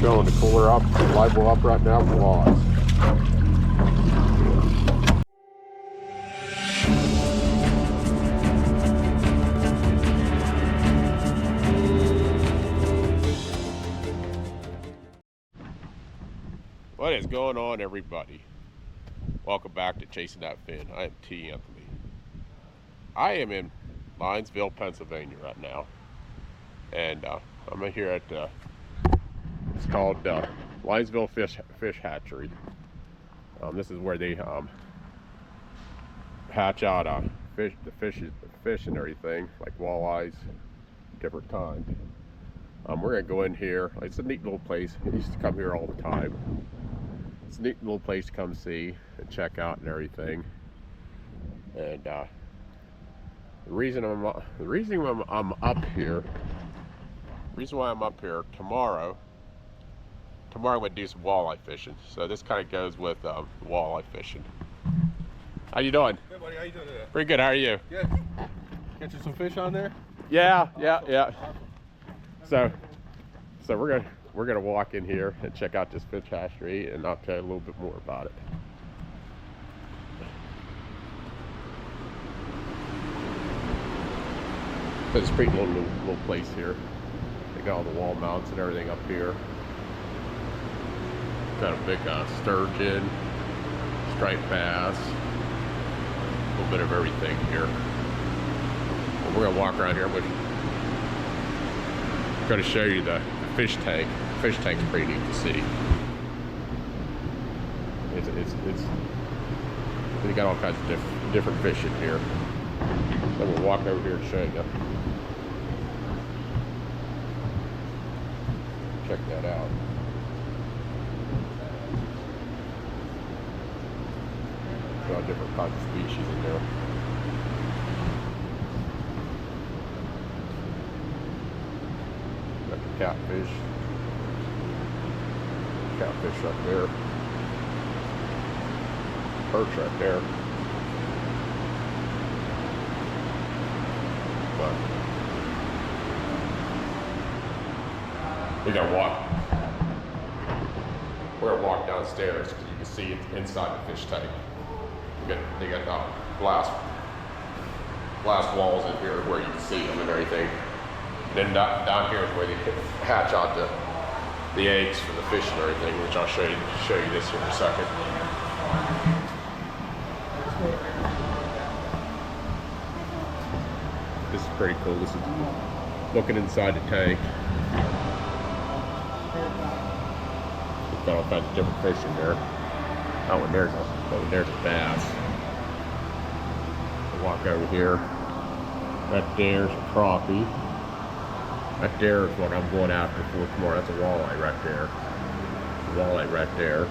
going to cooler up, live well up right now for walleyes. What is going on, everybody? Welcome back to Chasing That Fin. I am T. Anthony. I am in Linesville, Pennsylvania right now, and I'm here at it's called Linesville Fish Hatchery. This is where they hatch out fish and everything, like walleyes, different kinds. We're gonna go in here. It's a neat little place. I used to come here all the time. It's a neat little place to come see and check out and everything. And the reason why I'm up here tomorrow I'm gonna do some walleye fishing. So this kind of goes with walleye fishing. How you doing? Good, buddy. How you doing today? Pretty good. How are you? Good. Catching some fish on there? Yeah, yeah. So we're gonna walk in here and check out this fish hatchery, and I'll tell you a little bit more about it. It's a pretty little place here. They got all the wall mounts and everything up here. Got a big sturgeon, striped bass, a little bit of everything here. Well, we're gonna walk around here. I'm gonna show you the fish tank. The fish tank's pretty neat to see. It's they got all kinds of different fish in here. So we'll walk over here and show you. Check that out. Got different kinds of species in there. Got the catfish. Catfish right there. Perch right there. But we gotta walk. We're gonna walk downstairs because you can see it inside the fish tank. They got glass walls in here where you can see them and everything. Then down here is where they hatch out the eggs for the fish and everything, which I'll show you this here in a second. This is pretty cool. This is looking inside the tank. It's got all kinds of different fish in there. Oh, and there's a bass. We'll walk over here. That there's a crappie. That there is what I'm going after for tomorrow. That's a walleye right there. Walleye right there.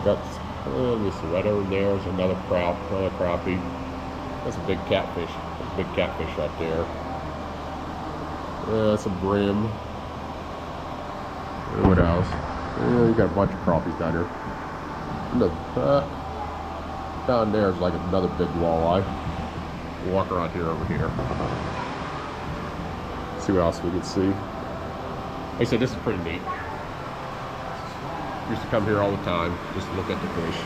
That's, let me see, right over there is another crappie. That's a big catfish. That's a big catfish right there. That's a brim. What else? You got a bunch of crappies down here. Down there is like another big walleye. We'll walk around here over here. See what else we can see. Like I said, this is pretty neat. Used to come here all the time just to look at the fish.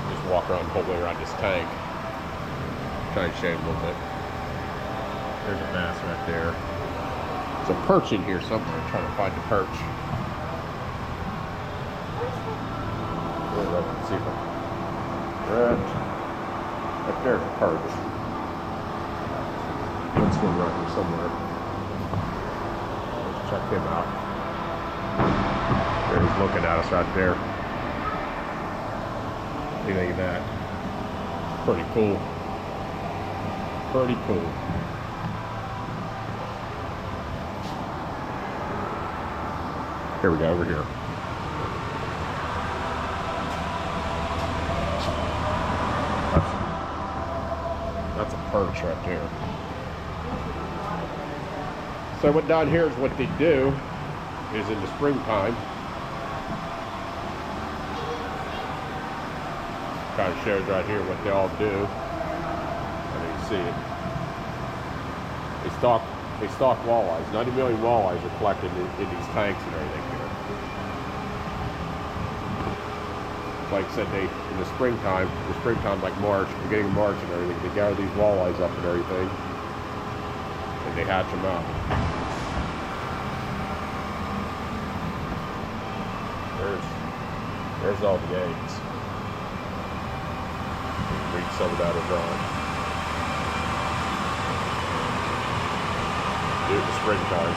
Just walk around the whole way around this tank. Try and show you a little bit. There's a bass right there. There's a perch in here somewhere. I'm trying to find the perch. Let's see if right there's a perch. Let's go right here somewhere. Let's check him out. There he's looking at us right there. What do you think of that? Pretty cool. Pretty cool. Here we go, over here. That's a perch right there. So what down here is what they do is in the springtime. Kind of shows right here what they all do. I mean, you see it. They stock walleyes. 90 million walleyes are collected in these tanks and everything here. Like I said, in the springtime like March, beginning of March and everything, they gather these walleyes up and everything, and they hatch them out. There's all the eggs. Read some of that are done. Do it in the springtime.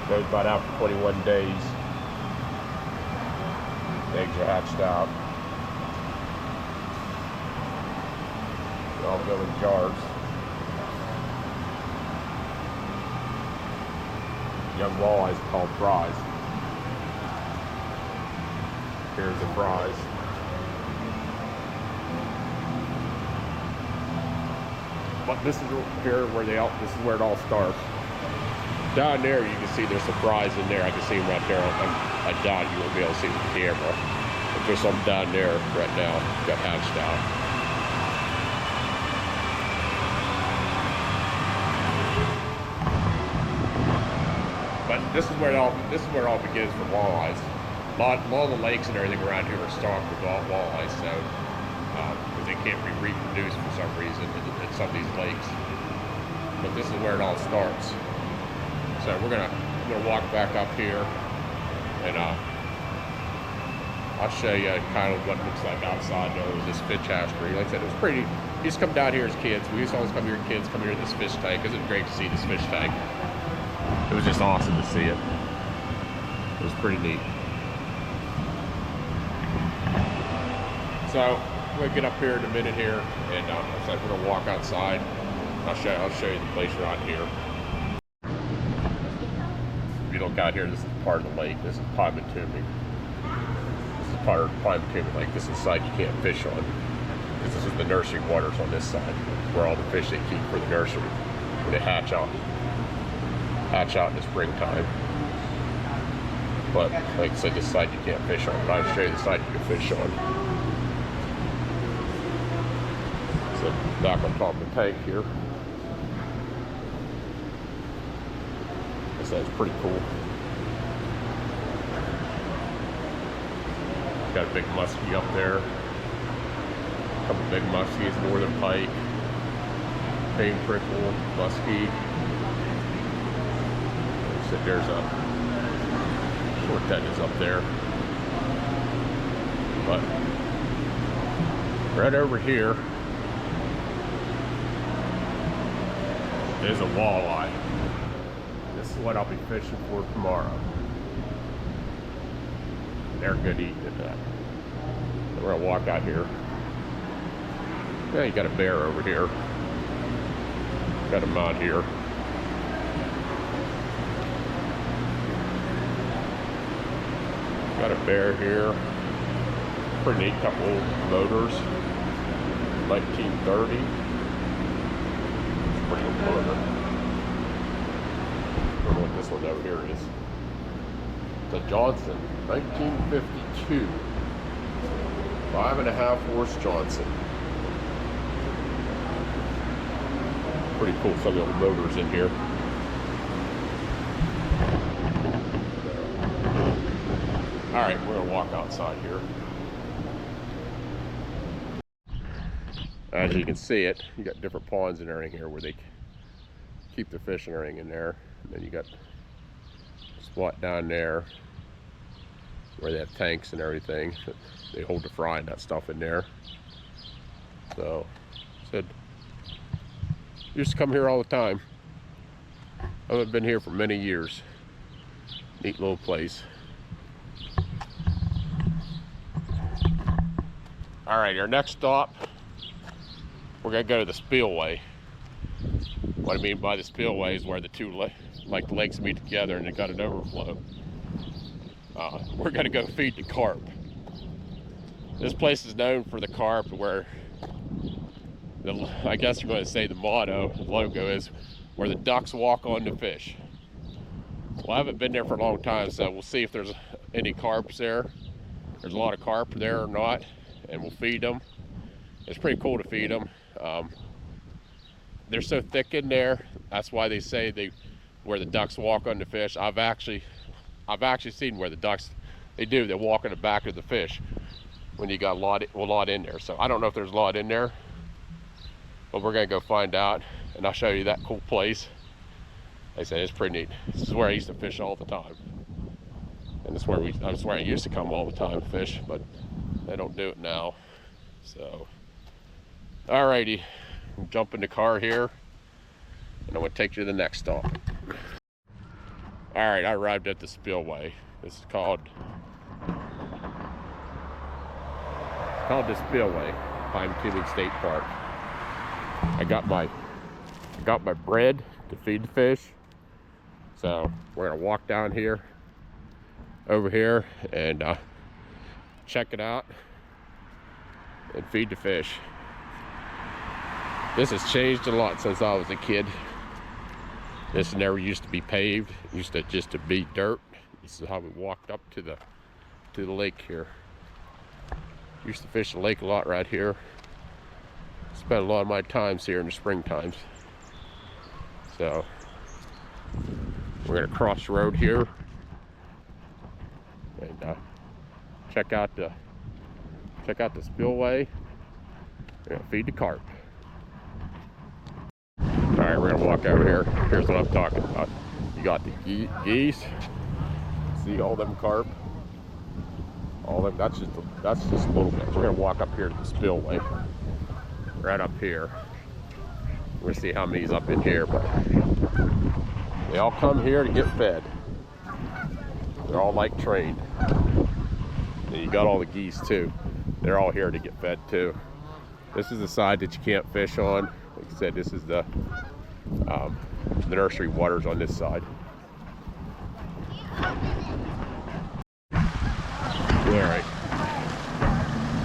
Goes about after 21 days. The eggs are hatched out. They all go in jars. Young walleyes are called fries. Here's the fries. But this is here where this is where it all starts. Down there you can see there's some fries in there. I can see them right there. I doubt you won't be able to see them with the camera. But there's some down there right now. Got hatched out. But this is where it all begins for walleyes. A lot of the lakes and everything around here are stocked with walleyes, so because they can't be reproduced for some reason in some of these lakes. But this is where it all starts. So I'm gonna walk back up here, and I'll show you kind of what it looks like outside there with this fish hatchery. Like I said, it was pretty. You used to come down here as kids. We used to always come here as kids, come here to this fish tank. Isn't it great to see this fish tank? It was just awesome to see it. It was pretty neat. So we're gonna get up here in a minute here, and like we're gonna walk outside. I'll show you the place around here. If you look out here, this is part of the lake. This is Pymatuning. This is part of Pymatuning Lake. This is the side you can't fish on. This is the nursery waters on this side, where all the fish they keep for the nursery when they hatch out in the springtime. But like I said, this side you can't fish on. But I'll show you the side you can fish on. So back on top of the tank here. That's pretty cool. Got a big muskie up there. A couple big muskies, northern pike, cane prickle, muskie. So there's a short tendons up there. But right over here is a walleye. This is what I'll be fishing for tomorrow. They're good eating at that. So we're gonna walk out here. Yeah, you got a bear over here. Got him out here. Got a bear here. Pretty neat couple old motors. 1930. Pretty old motor. I don't know what this one over here is. It's a Johnson, 1952. 5.5 horse Johnson. Pretty cool, some of the old motors in here. Alright, we're gonna walk outside here. As you can see it, you got different ponds and everything here where they keep the fish and everything in there. And then you got a spot down there where they have tanks and everything. They hold the fry and that stuff in there. So, said, used to come here all the time. I haven't been here for many years. Neat little place. All right, our next stop, we're gonna go to the spillway. What I mean by the spillway is where the two lakes meet together and they got an overflow. We're gonna go feed the carp. This place is known for the carp, where I guess you're going to say the motto, the logo is, where the ducks walk on the fish. Well, I haven't been there for a long time, so we'll see if there's any carps there. There's a lot of carp there or not, and we'll feed them. It's pretty cool to feed them. They're so thick in there. That's why they say where the ducks walk on the fish. I've actually seen where the ducks they walk in the back of the fish when you got a lot in there. So I don't know if there's a lot in there, but we're gonna go find out, and I'll show you that cool place. Like I said, it's pretty neat. This is where I used to fish all the time, and that's where I used to come all the time to fish, but I don't do it now. So, alrighty, we'll jump in the car here, and I'm gonna take you to the next stop. All right, I arrived at the spillway. This is called the Spillway, Pine-Tuning State Park. I got my bread to feed the fish. So we're gonna walk down here, over here, and check it out and feed the fish. This has changed a lot since I was a kid. This never used to be paved. It used to just to be dirt. This is how we walked up to the lake here. Used to fish the lake a lot right here. Spent a lot of my times here in the spring times. So we're gonna cross the road here and check out the spillway. We're gonna feed the carp. All right, we're gonna walk over here. Here's what I'm talking about. You got the geese. See all them carp? All them. That's just a little bit. We're gonna walk up here to the spillway. Right up here. We're gonna see how many's up in here, but they all come here to get fed. They're all like trained. And you got all the geese too. They're all here to get fed too. This is the side that you can't fish on. Like I said, this is the nursery waters on this side. All right.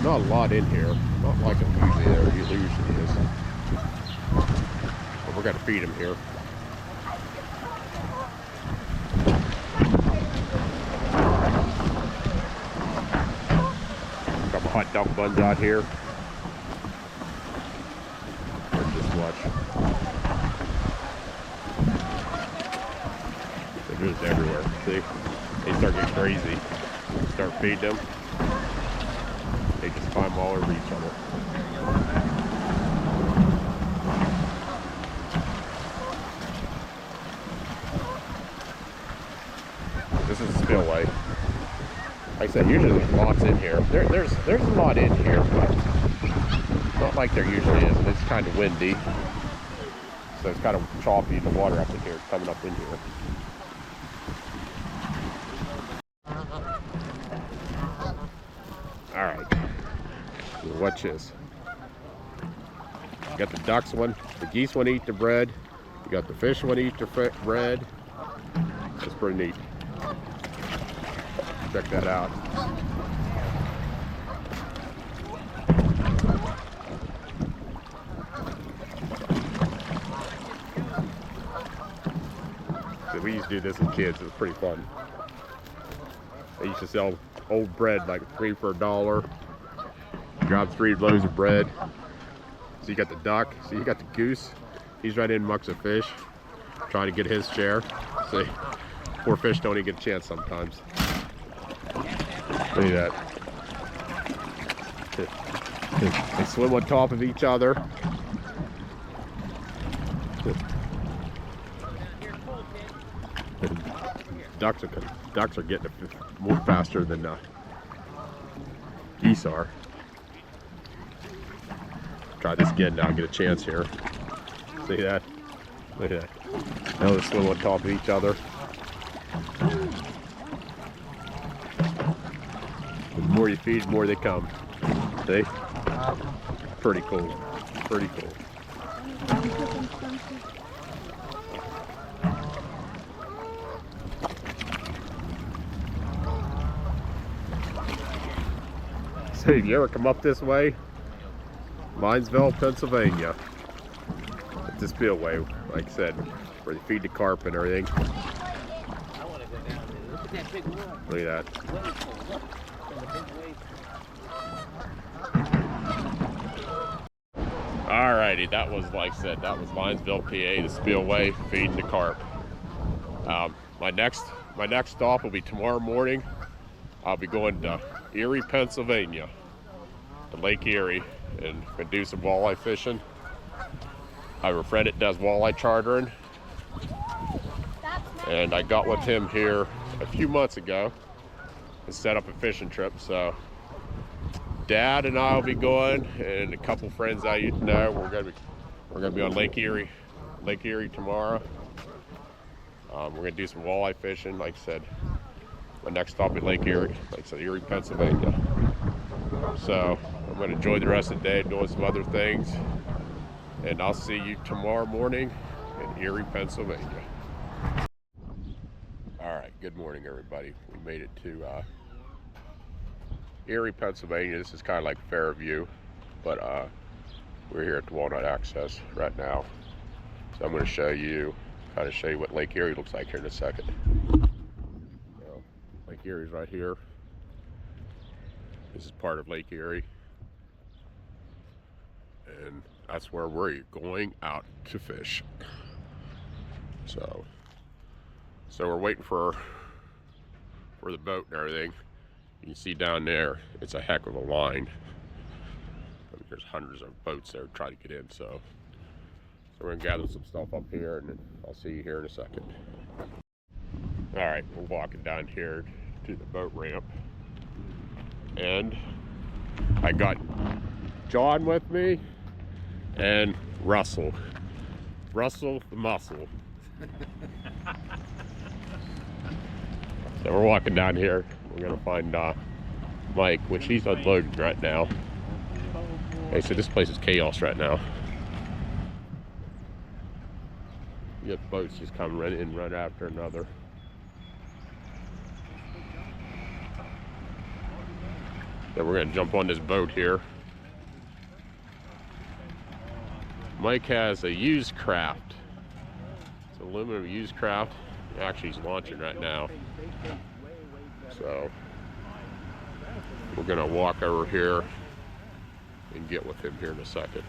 Not a lot in here. Not like it usually is. But we're gonna feed them here. Got my hot dog buns out here. And just watch. They're just everywhere. See? They start getting crazy. Start feeding them. They just climb all over each other. This is the spillway. Like I said, usually there's lots in here. There's a lot in here, but not like there usually is. And it's kind of windy, so it's kind of choppy. The water up in here, coming up in here. All right. Watch this. You got the ducks one, the geese want to eat the bread. You got the fish want to eat the bread. That's pretty neat. Check that out. So we used to do this as kids. It was pretty fun. They used to sell old bread like 3 for $1. Grab 3 loaves of bread. So you got the duck. So you got the goose. He's right in amongst the fish, trying to get his share. See, poor fish don't even get a chance sometimes. Look at that. They swim on top of each other. Ducks are getting it more faster than geese are. Try this again now, get a chance here. See that? Look at that. Now they swim on top of each other. The more you feed, the more they come. See? Pretty cool. Pretty cool. So if you ever come up this way, Minesville, Pennsylvania, it's the spillway, like I said, where they feed the carp and everything. Look at that. Alrighty, that was, like I said, that was Linesville, PA, the Spillway, Feeding the Carp. My next stop will be tomorrow morning. I'll be going to Erie, Pennsylvania, to Lake Erie, and gonna do some walleye fishing. I have a friend that does walleye chartering, and I got with him here a few months ago and set up a fishing trip. So Dad and I will be going, and a couple friends I know. We're gonna be on Lake Erie tomorrow. We're gonna do some walleye fishing. Like I said, my next stop at Lake Erie, like I said, Erie, Pennsylvania. So I'm gonna enjoy the rest of the day doing some other things, and I'll see you tomorrow morning in Erie, Pennsylvania. All right, good morning, everybody. We made it to Erie, Pennsylvania. This is kind of like Fairview, but we're here at the Walnut Access right now. So I'm going to show you what Lake Erie looks like here in a second. So, Lake Erie's right here. This is part of Lake Erie, and that's where we're going out to fish. So we're waiting for the boat and everything. You can see down there, it's a heck of a line. I mean, there's hundreds of boats there trying to get in. So we're gonna gather some stuff up here, and then I'll see you here in a second. All right, we're walking down here to the boat ramp, and I got John with me and Russell the muscle. So we're walking down here. We're gonna find Mike, which he's unloading right now. Hey, so this place is chaos right now. You got boats just coming right after another. So we're gonna jump on this boat here. Mike has a used craft. It's an aluminum used craft. Actually, he's launching right now. So we're gonna walk over here and get with him here in a second.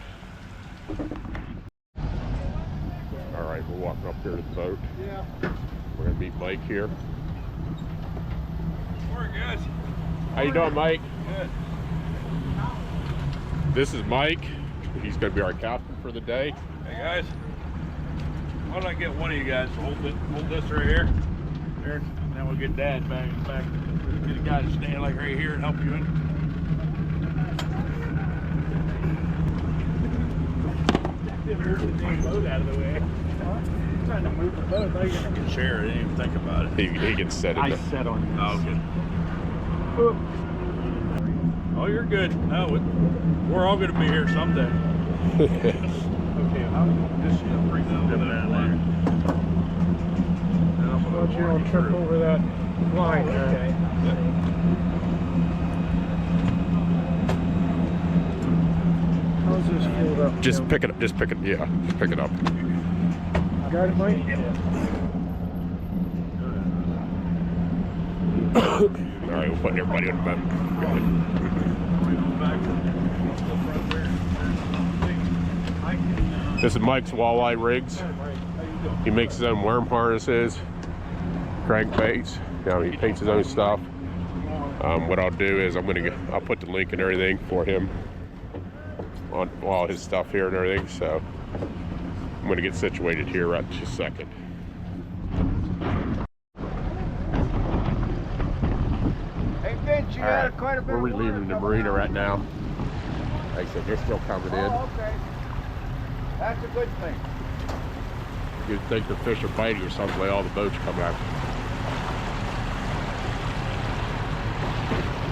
All right, we're walking up here to the boat. Yeah. We're gonna meet Mike here. Morning, guys. How you doing, Mike? Good. This is Mike. He's gonna be our captain for the day. Hey, guys. Why don't I get one of you guys to hold this right here? There, and then we'll get Dad back. Get a guy to stand like right here and help you in. Boat out of the way. I'm trying to move the boat. I can share it. I didn't even think about it. He can set it. I set on this. Oh, good. Oh, you're good. No, we're all going to be here someday. Okay, I'm just going to bring them down there. Well, you don't trip over that line there. Okay. How's this filled up? Just pick it up. Just pick it. Yeah, just pick it up. Got it, Mike? All right, we'll put everybody on the boat. Got it. This is Mike's walleye rigs. He makes his own worm harnesses, crankbaits. He paints his own stuff. What I'll do is I'll put the link and everything for him on all his stuff here and everything. So I'm going to get situated here right in just a second. Hey, Vince, you got quite a bit We're of water relieving the coming marina out. right now. Like I said, they're still coming in. Oh, okay. That's a good thing. You'd think the fish are biting or something, the way all the boats come out.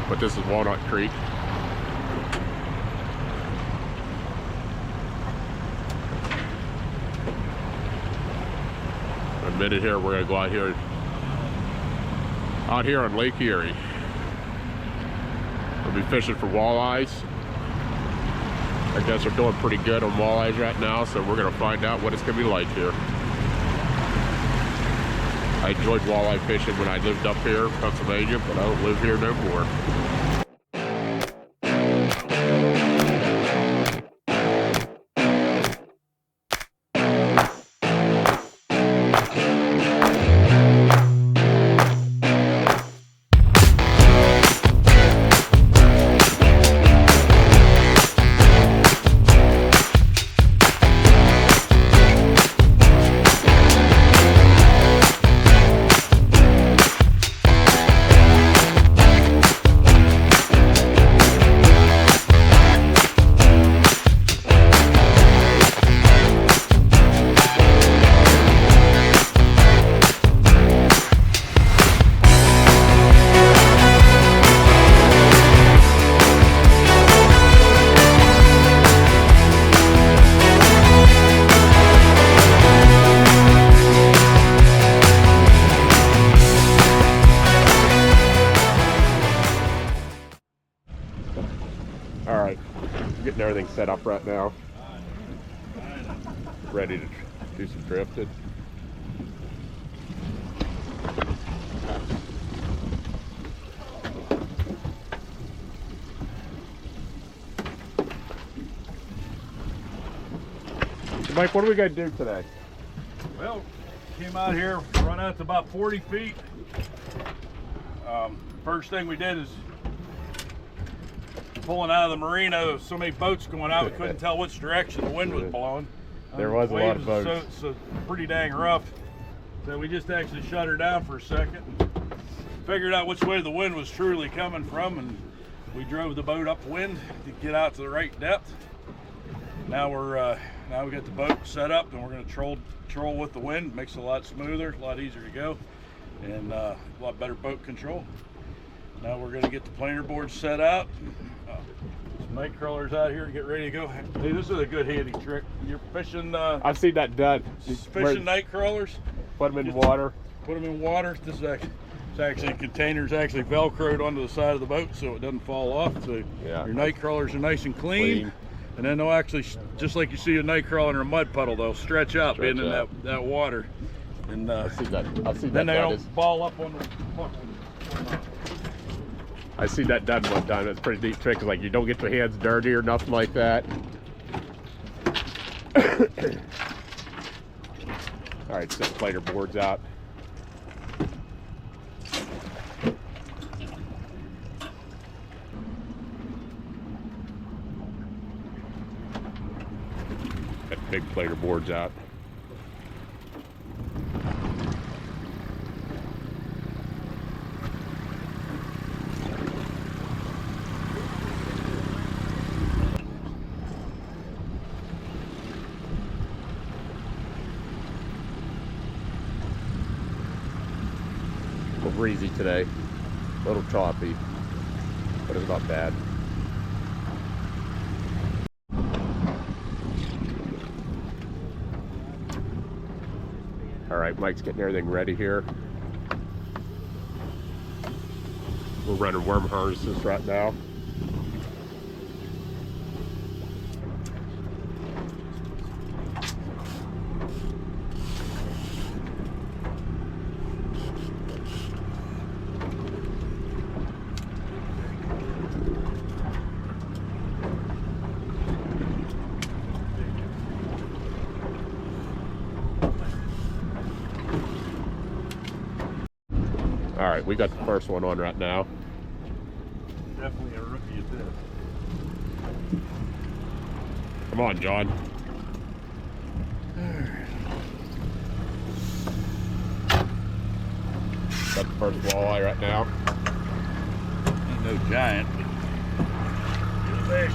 But this is Walnut Creek. In a minute here, we're gonna go out here on Lake Erie. We'll be fishing for walleyes. I guess they're doing pretty good on walleyes right now, so we're gonna find out what it's gonna be like here. I enjoyed walleye fishing when I lived up here in Pennsylvania, but I don't live here no more. All right, getting everything set up right now. Ready to do some drifting. Mike, what are we going to do today? Well, came out here, run out to about 40 feet. First thing we did is pulling out of the marina. There was so many boats going out, we couldn't tell which direction the wind was blowing. There was a lot of boats. So pretty dang rough. So we just actually shut her down for a second and figured out which way the wind was truly coming from, and we drove the boat upwind to get out to the right depth. Now we got the boat set up, and we're going to troll with the wind. Makes it a lot smoother, a lot easier to go, and a lot better boat control. Now we're going to get the planer board set out. Some night crawlers out here to get ready to go. Hey, this is a good handy trick. You're fishing. I've seen that done. Fishing night crawlers. Put them in water. Put them in water. This is actually containers actually velcroed onto the side of the boat so it doesn't fall off. So yeah, your night crawlers are nice and clean. And then they'll actually, just like you see a night crawler in a mud puddle, they'll stretch out being in that water. And I've seen that. Then they don't ball up on the. I seen that done one time. It's a pretty neat trick. Cause like you don't get your hands dirty or nothing like that. All right, set planer boards out. Got big planer boards out. A little breezy today, a little choppy, but it's not bad. All right, Mike's getting everything ready here. We're running worm harnesses right now. All right, we got the first one on right now. Definitely a rookie at this. Come on, John. Got the first walleye right now. Ain't no giant, but good fish.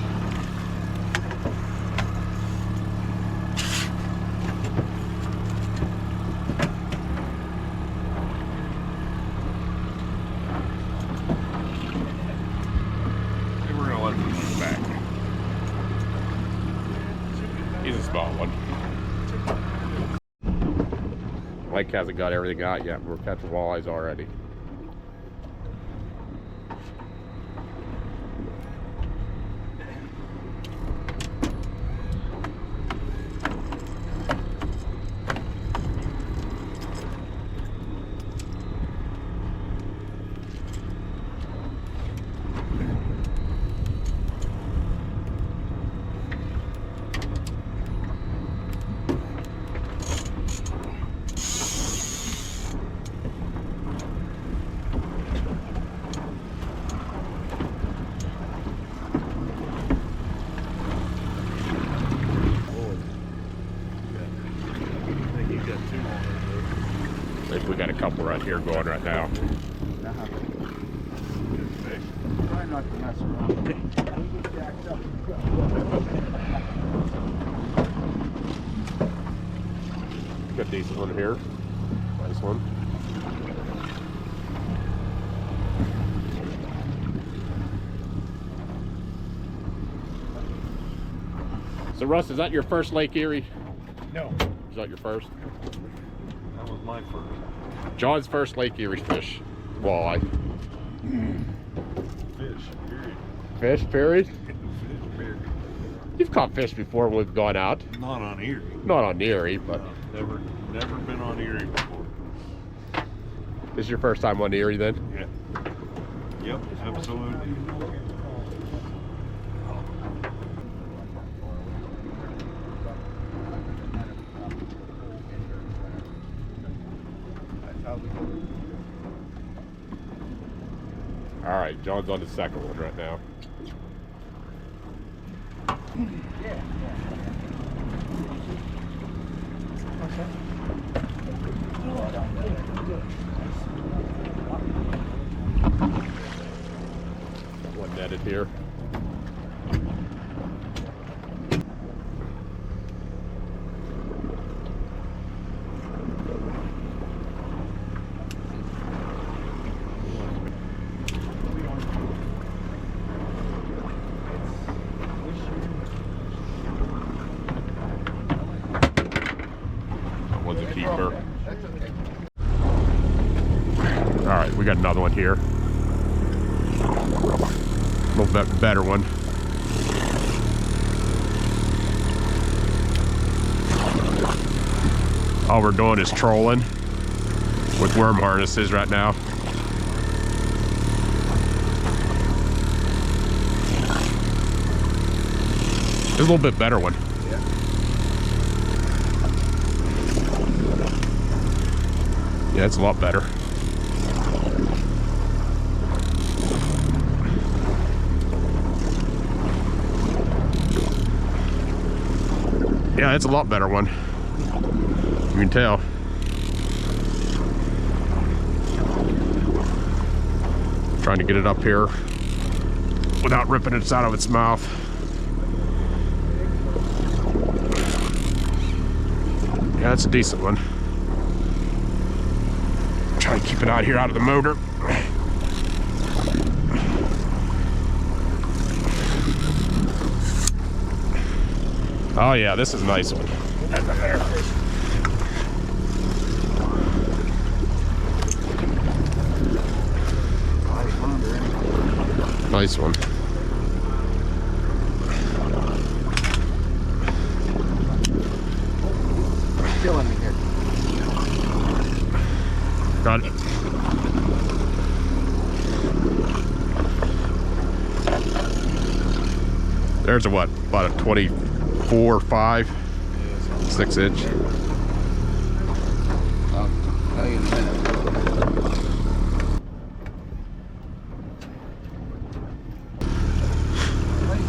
He's a small one. Mike hasn't got everything out yet. We're catching walleyes already. I think we got a couple right here going right now. Try not to mess around. Got a decent one here. Nice one. So Russ, is that your first Lake Erie? No. Is that your first? That was my first. John's first Lake Erie fish. Walleye. Fish, period. Fish, period? You've caught fish before when we've gone out. Not on Erie. Not on Erie, but Never been on Erie before. this is your first time on Erie then? Yeah. Yep, absolutely. All right, John's on the second one right now. One netted here. One's a keeper. All right, we got another one here. A little bit better one. All we're doing is trolling with worm harnesses right now. There's a little bit better one. Yeah, it's a lot better. Yeah, it's a lot better one. You can tell. Trying to get it up here without ripping it out of its mouth. Yeah, that's a decent one. Try to keep it out here out of the motor. Oh yeah, this is a nice one. Nice one. Killing me here. Got it. There's a what? About a 24, 5, 6 inch. I'll tell you in a minute.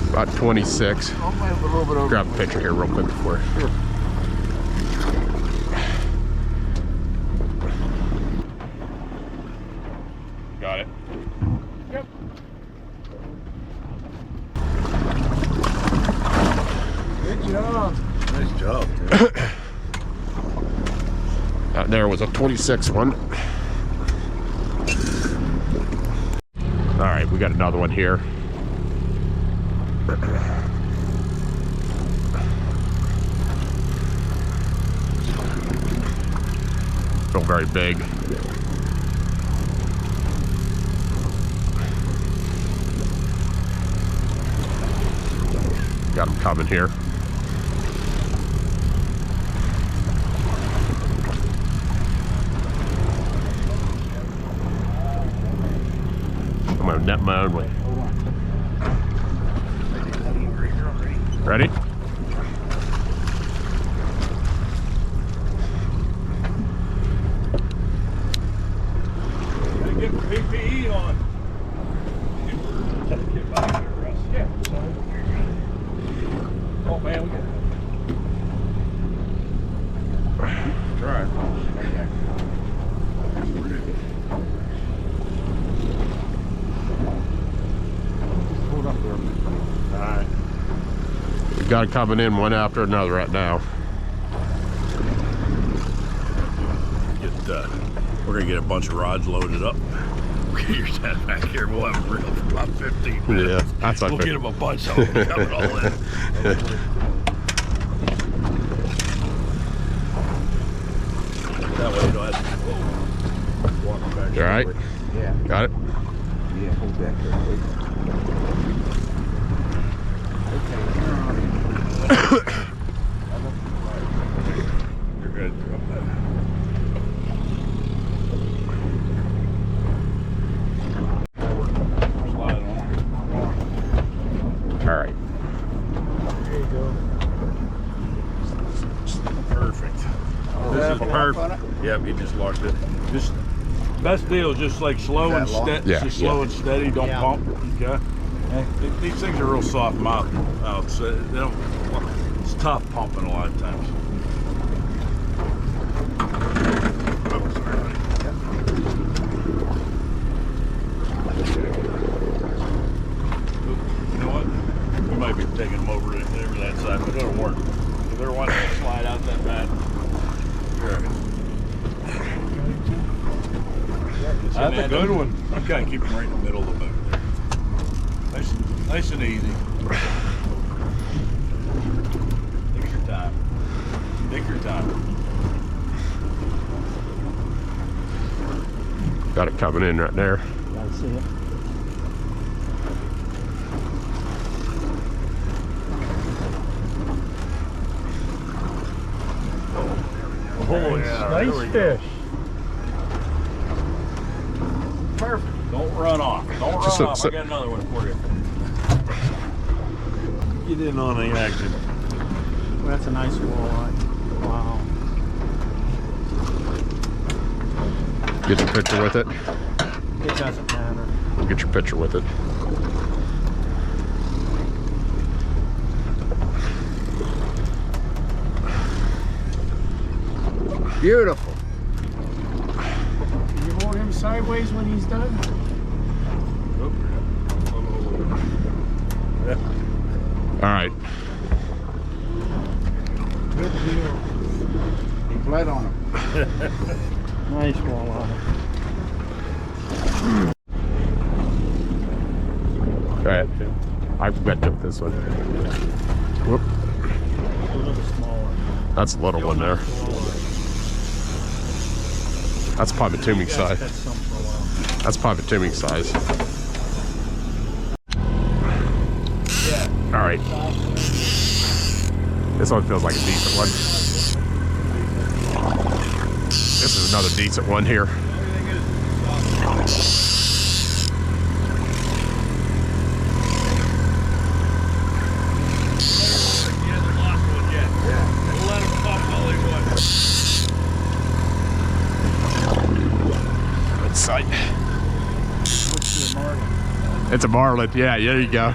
About 26. I'll play with a little bit over. Grab a picture here real quick before. Sure. Got it. Yep. Good job. Nice job. That there was a 26 one. All right, we got another one here. Feel very big. Got him coming here. I'm gonna net my own way. Ready? Gotta get the PPE on. Get back here, Russ. Yeah. Oh man, we got Try. Hold up there. Alright. We got it coming in one after another right now. We're gonna get a bunch of rods loaded up. Get your tent back here. We'll have a reel for about 15 minutes. Yeah, that's We'll get them a bunch of them. Coming all in. That way you don't have to walk back. You all right? Yeah. Got it? Yeah, hold that there, please. Okay, You're good. Drop that. Slide on. All right. There you go. Perfect. This is perfect. Yep, you just locked it. Just best deal is just like slow and steady. Yeah, Just slow and steady. Don't pump. Okay. These things are real soft mouth. So they don't. It's tough pumping a lot of times. Oh, sorry. You know what? We might be taking them over that side, but it'll work. If they're wanting to slide out that bad. Sure. That's a good one. Okay, keep them right in the middle of the boat. Nice and easy. Take your time. Take your time. Got it coming in right there. I see it. Oh yeah, Nice fish. Perfect. Don't run off. Don't run Just off. I got another one for you. Get in on the action. Well, that's a nice walleye. Wow. Get your picture with it. It doesn't matter. Get your picture with it. Beautiful. Can you hold him sideways when he's done? All right. Good deal. He bled on him. Nice walleye. All right. I've got to this one. Whoop. A little smaller. That's a little one there. That's probably tuning size. That's some for a while. That's probably tuning size. All right. This one feels like a decent one. This is another decent one here. Good sight. It's a marlin. Yeah, there you go.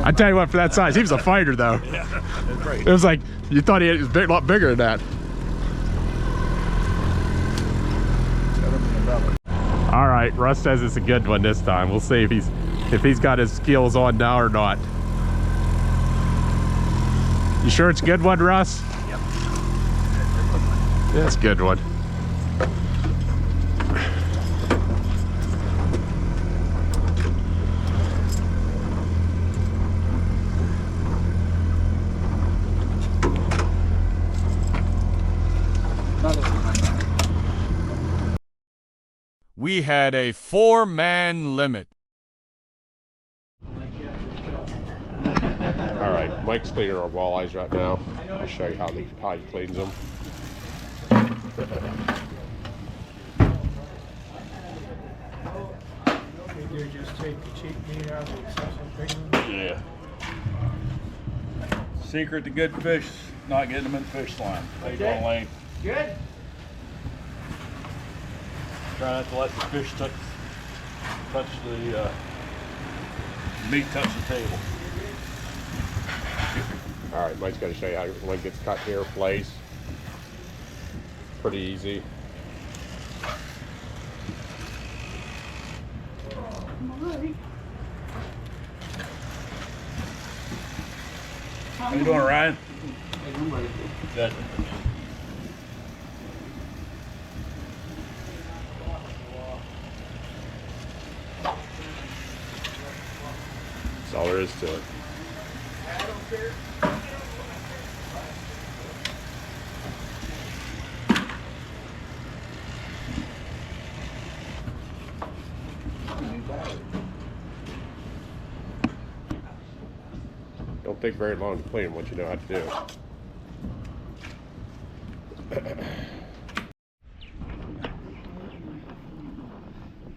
I tell you what, for that size, he was a fighter though. Yeah, that's great. It was like, you thought he was a lot bigger than that. All right, Russ says it's a good one this time. We'll see if he's got his skills on now or not. You sure it's a good one, Russ? Yep. Yeah, it's a good one. We had a 4-man limit. All right, Mike's cleaning our walleyes right now. I'll show you how he cleans them. You just take the cheap meat out of the excessive big one. Yeah. Secret to good fish, not getting them in fish line. They don't lane. Good. Try not to let the fish touch the meat touch the table. All right, Mike's going to show you how one gets cut here, place. Pretty easy. How you doing, Ryan? Good. That's all there is to it. Don't take very long to clean once you know how to do it.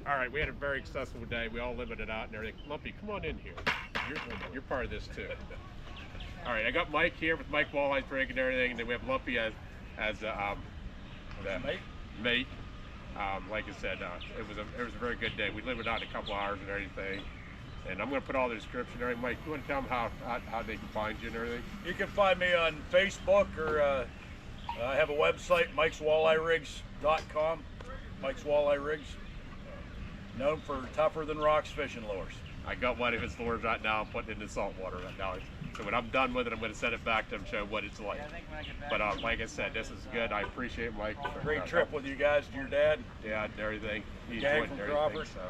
All right, we had a very successful day. We all limited out and everything. Lumpy, come on in here. You're part of this too. All right, I got Mike here with Mike Walleye's rig and everything, and then we have Lumpy as the mate. Like I said, it was a very good day. We limited out in a couple hours and everything. And I'm going to put all the description there. Mike, you want to tell them how they can find you and everything? You can find me on Facebook, or I have a website, mikeswalleyerigs.com. Mike's Walleye Rigs, known for tougher than rocks fishing lures. I got one of his lures right now. I'm putting it in the saltwater right now. So when I'm done with it, I'm going to send it back to him, show what it's like. But like I said, this is good. I appreciate Mike. Great trip with you guys and your dad. Yeah, and everything. He's Gang doing from everything. Crawford. So,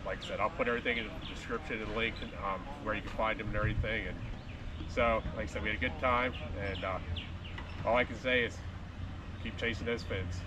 like I said, I'll put everything in the description and link where you can find him and everything. And so, like I said, we had a good time. And all I can say is keep chasing those fins.